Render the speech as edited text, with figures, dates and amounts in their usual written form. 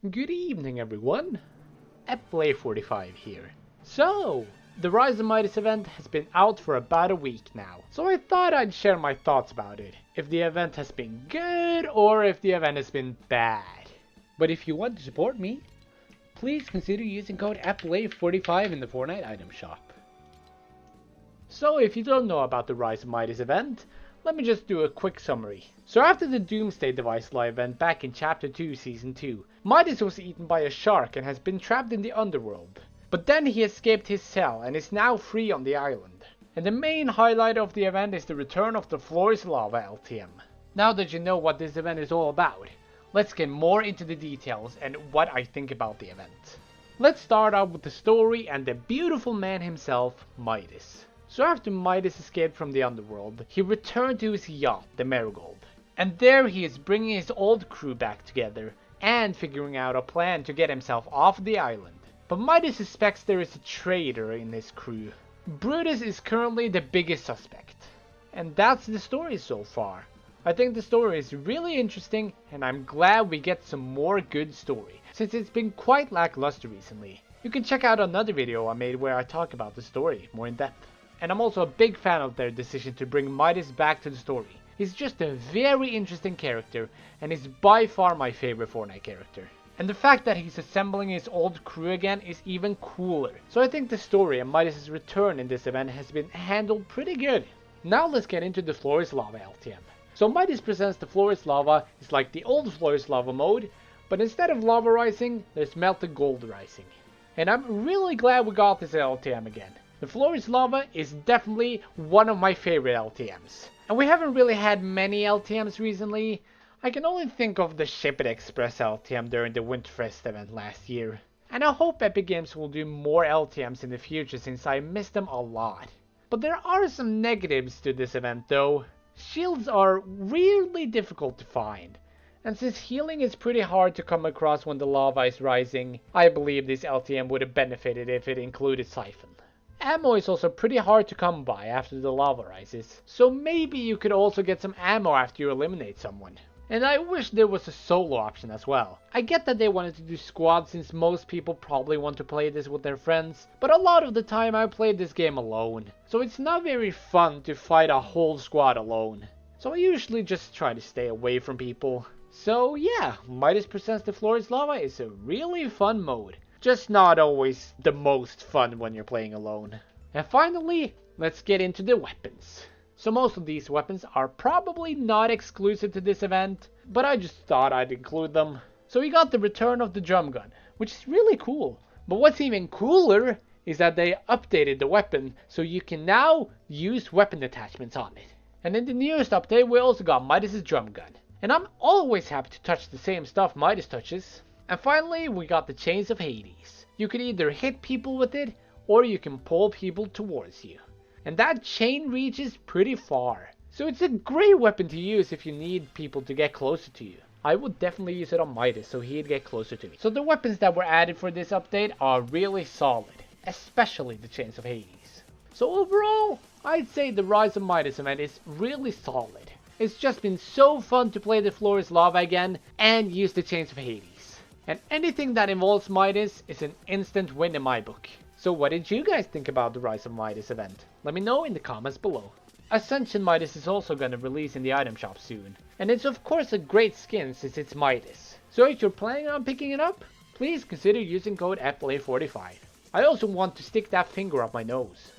Good evening everyone, Play45 here. So, the Rise of Midas event has been out for about a week now, so I thought I'd share my thoughts about it, if the event has been good or if the event has been bad. But if you want to support me, please consider using code Play45 in the Fortnite item shop. So if you don't know about the Rise of Midas event, let me just do a quick summary. So after the Doomsday Device live event back in Chapter 2 Season 2, Midas was eaten by a shark and has been trapped in the underworld. But then he escaped his cell and is now free on the island. And the main highlight of the event is the return of the Flores Lava LTM. Now that you know what this event is all about, let's get more into the details and what I think about the event. Let's start out with the story and the beautiful man himself, Midas. So after Midas escaped from the underworld, he returned to his yacht, the Marigold. And there he is bringing his old crew back together and figuring out a plan to get himself off the island. But Midas suspects there is a traitor in his crew. Brutus is currently the biggest suspect. And that's the story so far. I think the story is really interesting and I'm glad we get some more good story, since it's been quite lackluster recently. You can check out another video I made where I talk about the story more in depth. And I'm also a big fan of their decision to bring Midas back to the story. He's just a very interesting character and is by far my favorite Fortnite character. And the fact that he's assembling his old crew again is even cooler. So I think the story and Midas' return in this event has been handled pretty good. Now let's get into the Flores Lava LTM. So Midas presents the Flores Lava is like the old Flores Lava mode, but instead of lava rising, there's melted gold rising. And I'm really glad we got this LTM again. The Flores Lava is definitely one of my favorite LTMs. And we haven't really had many LTMs recently. I can only think of the Ship It Express LTM during the Winterfest event last year. And I hope Epic Games will do more LTMs in the future since I miss them a lot. But there are some negatives to this event though. Shields are really difficult to find. And since healing is pretty hard to come across when the lava is rising, I believe this LTM would have benefited if it included Siphon. Ammo is also pretty hard to come by after the lava rises, so maybe you could also get some ammo after you eliminate someone. And I wish there was a solo option as well. I get that they wanted to do squad since most people probably want to play this with their friends, but a lot of the time I played this game alone, so it's not very fun to fight a whole squad alone. So I usually just try to stay away from people. So yeah, Midas Presents the Flores Lava is a really fun mode. Just not always the most fun when you're playing alone. And finally, let's get into the weapons. So most of these weapons are probably not exclusive to this event, but I just thought I'd include them. So we got the return of the drum gun, which is really cool. But what's even cooler is that they updated the weapon so you can now use weapon attachments on it. And in the newest update we also got Midas' drum gun. And I'm always happy to touch the same stuff Midas touches. And finally, we got the Chains of Hades. You can either hit people with it, or you can pull people towards you. And that chain reaches pretty far. So it's a great weapon to use if you need people to get closer to you. I would definitely use it on Midas so he'd get closer to me. So the weapons that were added for this update are really solid, especially the Chains of Hades. So overall, I'd say the Rise of Midas event is really solid. It's just been so fun to play the Flores Lava again and use the Chains of Hades. And anything that involves Midas is an instant win in my book. So what did you guys think about the Rise of Midas event? Let me know in the comments below. Ascension Midas is also gonna release in the item shop soon. And it's of course a great skin since it's Midas. So if you're planning on picking it up, please consider using code Play45. I also want to stick that finger up my nose.